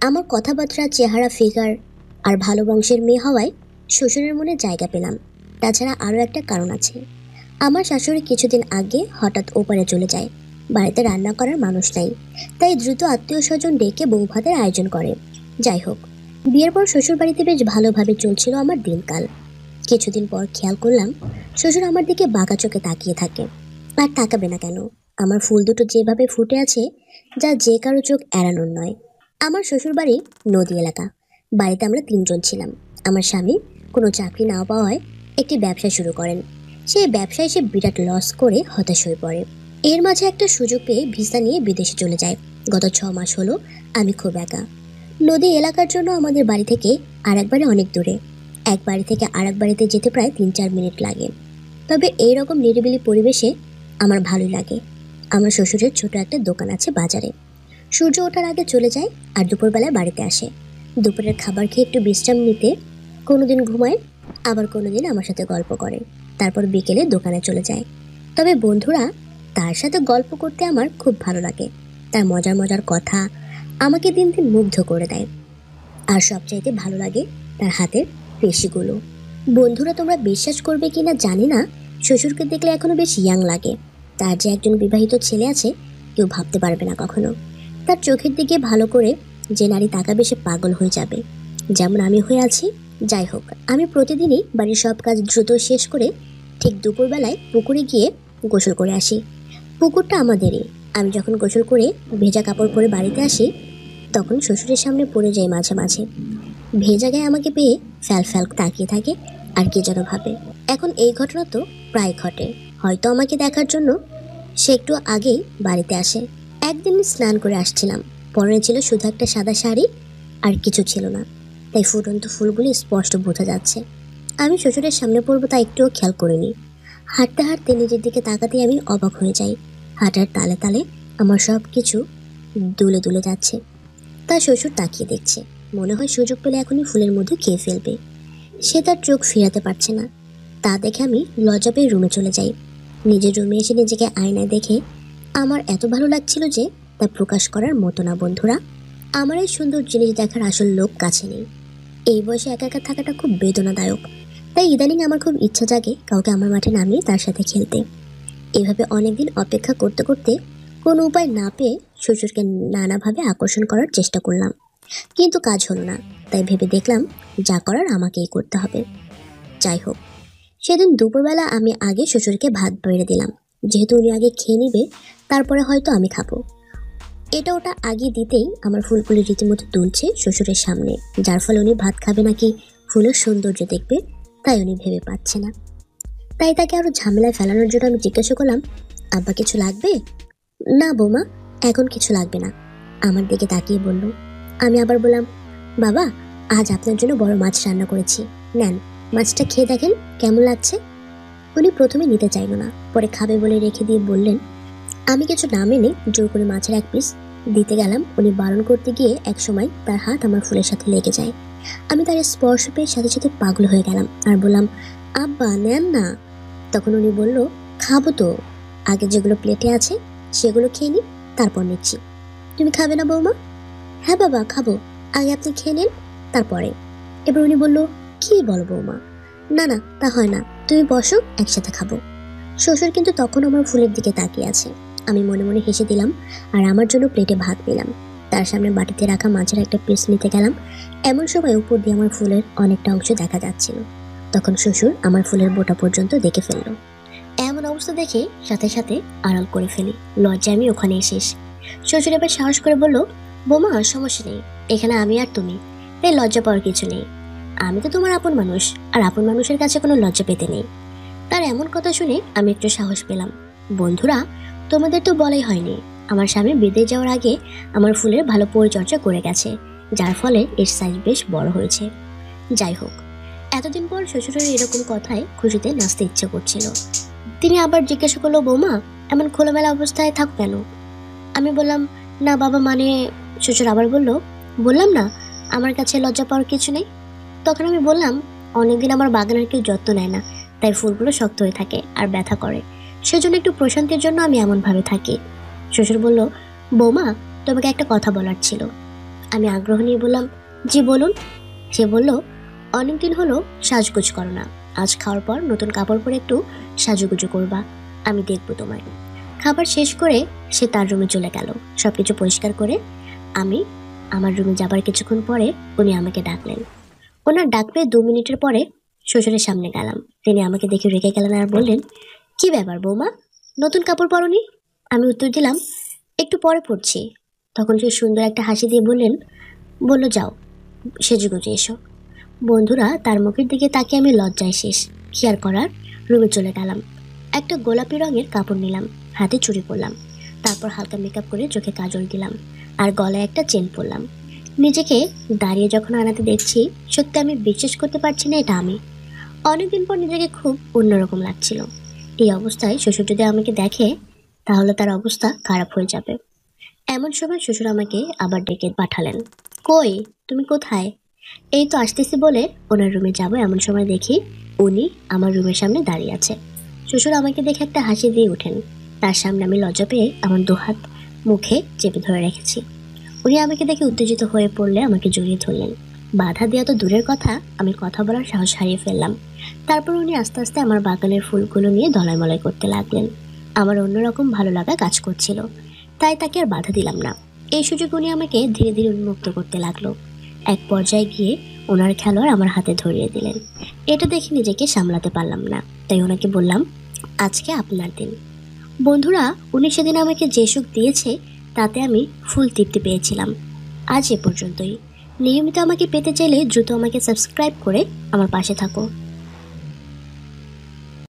আমার কথাবার্তা, চেহারা, ফিগার আর ভালো বংশের মেয়ে হওয়ায় শ্বশুরের মনে জায়গা পেলাম। তাছাড়া আরও একটা কারণ আছে। আমার শাশুড়ি কিছুদিন আগে হঠাৎ ওপারে চলে যায়। বাড়িতে রান্না করার মানুষ নাই, তাই দ্রুত আত্মীয় স্বজন ডেকে বউ ভাতের আয়োজন করে। যাই হোক, বিয়ের পর শ্বশুর বাড়িতে বেশ ভালোভাবে চলছিল আমার দিনকাল। কিছুদিন পর খেয়াল করলাম শ্বশুর আমার দিকে বাঁকা চোখে তাকিয়ে থাকে। আর তাকাবে না কেন? আমার ফুল দুটো যেভাবে ফুটে আছে, যা যে কারো চোখ এড়ানোর নয়। আমার শ্বশুরবাড়ি নদী এলাকা। বাড়িতে আমরা তিনজন ছিলাম। আমার স্বামী কোনো চাকরি না পাওয়ায় একটি ব্যবসা শুরু করেন। সেই ব্যবসায় সে বিরাট লস করে হতাশ হয়ে পড়ে। এর মাঝে একটা সুযোগ পেয়ে ভিসা নিয়ে বিদেশে চলে যায়। গত 6 মাস হলো আমি খুব একা। নদী এলাকার জন্য আমাদের বাড়ি থেকে আরেকবারে অনেক দূরে। এক বাড়ি থেকে আরেক বাড়িতে যেতে প্রায় 3-4 মিনিট লাগে। তবে এইরকম নিরিবিলি পরিবেশে আমার ভালোই লাগে। আমার শ্বশুরের ছোট একটা দোকান আছে বাজারে। সূর্য ওঠার আগে চলে যায় আর দুপুরবেলায় বাড়িতে আসে। দুপুরের খাবার খেয়ে একটু বিশ্রাম নিতে কোনোদিন ঘুমায়, আবার কোনোদিন আমার সাথে গল্প করে। তারপর বিকেলে দোকানে চলে যায়। তবে বন্ধুরা, তার সাথে গল্প করতে আমার খুব ভালো লাগে। তার মজার মজার কথা আমাকে দিন দিন মুগ্ধ করে দেয়। আর সবচাইতে ভালো লাগে তার হাতের পেশিগুলো। বন্ধুরা, তোমরা বিশ্বাস করবে কিনা জানি না, শ্বশুরকে দেখলে এখনো বেশ ইয়াং লাগে। তার যে একজন বিবাহিত ছেলে আছে, কেউ ভাবতে পারবে না কখনো। তার চোখের দিকে ভালো করে যে নারী তাকাবে সে পাগল হয়ে যাবে, যেমন আমি হয়ে আছি। যাই হোক, আমি প্রতিদিনই বাড়ির সব কাজ দ্রুত শেষ করে ঠিক দুপুরবেলায় পুকুরে গিয়ে গোসল করে আসি। পুকুরটা আমাদেরই। আমি যখন গোসল করে ভেজা কাপড় পরে বাড়িতে আসি, তখন শ্বশুরের সামনে পড়ে যাই মাঝে মাঝে। ভেজা গায়ে আমাকে পেয়ে ফ্যাল ফ্যাল তাকিয়ে থাকে আর কে যেন ভাবে। এখন এই ঘটনা তো প্রায় ঘটে। হয়তো আমাকে দেখার জন্য সে একটু আগেই বাড়িতে আসে। একদিন স্নান করে আসছিলাম, পরনে ছিল শুধু একটা সাদা শাড়ি, আর কিছু ছিল না। তাই ফুটন্ত ফুলগুলি স্পষ্ট বোঝা যাচ্ছে। আমি শ্বশুরের সামনে পড়বো তা একটুও খেয়াল করিনি। হাঁটতে হাঁটতে নিজের দিকে তাকাতেই আমি অবাক হয়ে যাই। হাঁটার তালে তালে আমার সব কিছু দুলে দুলে যাচ্ছে। তার শ্বশুর তাকিয়ে দেখছে, মনে হয় সুযোগ পেলে এখনই ফুলের মধ্যে খেয়ে ফেলবে। সে তার চোখ ফিরাতে পারছে না। তা দেখে আমি লজ্জা পেয়ে রুমে চলে যাই। নিজের রুমে এসে নিজেকে আয়নায় দেখে আমার এত ভালো লাগছিল যে তা প্রকাশ করার মতো না। বন্ধুরা, আমার এই সুন্দর জিনিস দেখার আসল লোক কাছে নেই। এই বয়সে একা একা থাকাটা খুব বেদনাদায়ক। তাই ইদানিং আমার খুব ইচ্ছা জাগে কাউকে আমার মাঠে নামিয়ে তার সাথে খেলতে। এভাবে অনেকদিন অপেক্ষা করতে করতে কোনো উপায় না পেয়ে শ্বশুরকে নানাভাবে আকর্ষণ করার চেষ্টা করলাম, কিন্তু কাজ হলো না। তাই ভেবে দেখলাম যা করার আমাকেই করতে হবে। যাই হোক, সেদিন দুপুরবেলা আমি আগে শ্বশুরকে ভাত বেড়ে দিলাম। যেহেতু উনি আগে খেয়ে নিবে, তারপরে হয়তো আমি খাবো। এটা ওটা আগে দিতেই আমার ফুলগুলি রীতিমতো তুলছে শ্বশুরের সামনে, যার ফলে উনি ভাত খাবে নাকি ফুলের সৌন্দর্য দেখবে তাই উনি ভেবে পাচ্ছে না। তাই তাকে আরো ঝামেলায় ফেলানোর জন্য আমি জিজ্ঞাসা করলাম, আব্বা কিছু লাগবে? না বৌমা, এখন কিছু লাগবে না, আমার দিকে তাকিয়ে বলল। আমি আবার বললাম, বাবা, আজ আপনার জন্য বড় মাছ রান্না করেছি, নেন, মাছটা খেয়ে দেখেন কেমন লাগছে। উনি প্রথমে নিতে চাইল না, পরে খাবে বলে রেখে দিয়ে বললেন। আমি কিছু না মেনে জোর করে মাছের এক পিস দিতে গেলাম। উনি বারণ করতে গিয়ে এক সময় তার হাত আমার ফুলের সাথে লেগে যায়। আমি তার স্পর্শ পেয়ে সাথে সাথে পাগল হয়ে গেলাম আর বললাম, আব্বা নেন না। তখন উনি বলল, খাবো তো, আগে যেগুলো প্লেটে আছে সেগুলো খেয়ে নি, তারপর নিচ্ছি। তুমি খাবে না বৌমা? হ্যাঁ বাবা খাবো, আগে আপনি খেয়ে নিন, তারপরে। এবার উনি বলল, কি বলো বৌমা, না না তা হয় না, তুমি বসো, একসাথে খাবো। শ্বশুর কিন্তু তখন আমার ফুলের দিকে তাকিয়ে আছে। আমি মনে মনে হেসে দিলাম আর আমার জন্য প্লেটে ভাত নিলাম। তার সামনে বাটিতে রাখা মাছের একটা পিস নিতে গেলাম। এমন সময় উপর দিয়ে আমার ফুলের অনেকটা অংশ দেখা যাচ্ছিল। তখন শ্বশুর আমার ফুলের বোটা পর্যন্ত দেখে ফেললো। এমন অবস্থা দেখে সাথে সাথে আড়াল করে ফেলি। লজ্জায় আমি ওখানে শেষ। শ্বশুর এবার সাহস করে বলল, বোমা সমস্যা নেই, এখানে আমি আর তুমি, তাই লজ্জা পাওয়ার কিছু নেই। আমি তো তোমার আপন মানুষ, আর আপন মানুষের কাছে কোনো লজ্জা পেতে নেই। তার এমন কথা শুনে আমি একটু সাহস পেলাম। বন্ধুরা, তোমাদের তো বলাই হয়নি, আমার স্বামী বিদেশ যাওয়ার আগে আমার ফুলের ভালো পরিচর্যা করে গেছে, যার ফলে এর সাইজ বেশ বড় হয়েছে। যাই হোক, এতদিন পর শ্বশুরের এরকম কথায় খুশিতে নাচতে ইচ্ছে করছিল। তিনি আবার জিজ্ঞাসা করলো, বৌমা এমন খোলামেলা অবস্থায় থাকো কেন? আমি বললাম, না বাবা মানে। শ্বশুর আবার বলল, বললাম না আমার কাছে লজ্জা পাওয়ার কিছু নেই। তখন আমি বললাম, অনেকদিন আমার বাগানের কেউ যত্ন নেয় না, তাই ফুলগুলো শক্ত হয়ে থাকে আর ব্যথা করে, সেজন্য একটু প্রশান্তির জন্য আমি এমনভাবে থাকি। শ্বশুর বলল, বৌমা তোমাকে একটা কথা বলার ছিল। আমি আগ্রহ নিয়ে বললাম, জি বলুন। সে বলল, অনেকদিন হলো সাজগোজ করো না, আজ খাওয়ার পর নতুন কাপড় পরে একটু সাজুগুজু করবা, আমি দেখবো তোমায়। খাবার শেষ করে সে তার রুমে চলে গেল। সবকিছু পরিষ্কার করে আমি আমার রুমে যাবার কিছুক্ষণ পরে উনি আমাকে ডাকলেন। ওনার ডাক পেয়ে 2 মিনিটের পরে শ্বশুরের সামনে গেলাম। তিনি আমাকে দেখে রেগে গেলেন আর বললেন, কি ব্যাপার বৌমা, নতুন কাপড় পরনি? আমি উত্তর দিলাম, একটু পরে পরছি। তখন সে সুন্দর একটা হাসি দিয়ে বলল, যাও সেজেগুজে এসো। বন্ধুরা তার মুখের দিকে তাকিয়ে আমি লজ্জায় শেষ। কি আর করার, রুমে চলে গেলাম। একটা গোলাপি রঙের কাপড় নিলাম, হাতে চুড়ি পরলাম, তারপর হালকা মেকআপ করে চোখে কাজল দিলাম আর গলায় একটা চেন পরলাম। নিজেকে দাঁড়িয়ে যখন আয়নাতে দেখছি, সত্যি আমি বিশ্বাস করতে পারছি না এটা আমি। অনেকদিন পর নিজেকে খুব অন্যরকম লাগছিল। এই অবস্থায় শ্বশুর যদি আমাকে দেখে তাহলে তার অবস্থা খারাপ হয়ে যাবে। এমন সময় শ্বশুর আমাকে আবার ডেকে পাঠালেন। কই, তুমি কোথায়? এই তো আসতেছি বলে ওনার রুমে যাব এমন সময় দেখি উনি আমার রুমের সামনে দাঁড়িয়ে আছে। শ্বশুর আমাকে দেখে একটা হাসি দিয়ে ওঠেন। তার সামনে আমি লজ্জা পেয়ে আমার 2 হাত মুখে চেপে ধরে রেখেছি। উনি আমাকে দেখে উত্তেজিত হয়ে পড়লে আমাকে জড়িয়ে ধরলেন। বাধা দেওয়া তো দূরের কথা, আমি কথা বলার সাহস হারিয়ে ফেললাম। তারপর উনি আস্তে আস্তে আমার বাগানের ফুলগুলো নিয়ে দলাইমলাই করতে লাগলেন। আমার অন্যরকম ভালো লাগা কাজ করছিল, তাই তাকে আর বাধা দিলাম না। এই সুযোগ উনি আমাকে ধীরে ধীরে উন্মুক্ত করতে লাগলো। এক পর্যায়ে গিয়ে ওনার খেলোয়াড় আমার হাতে ধরিয়ে দিলেন। এটা দেখে নিজেকে সামলাতে পারলাম না, তাই ওনাকে বললাম, আজকে আপনার দিন। বন্ধুরা, উনি সেদিন আমাকে যে সুখ দিয়েছে তাতে আমি ফুল তৃপ্তি পেয়েছিলাম। আজ এ পর্যন্তই। নিয়মিত আমাকে পেতে চাইলে দ্রুত আমাকে সাবস্ক্রাইব করে আমার পাশে থাকো।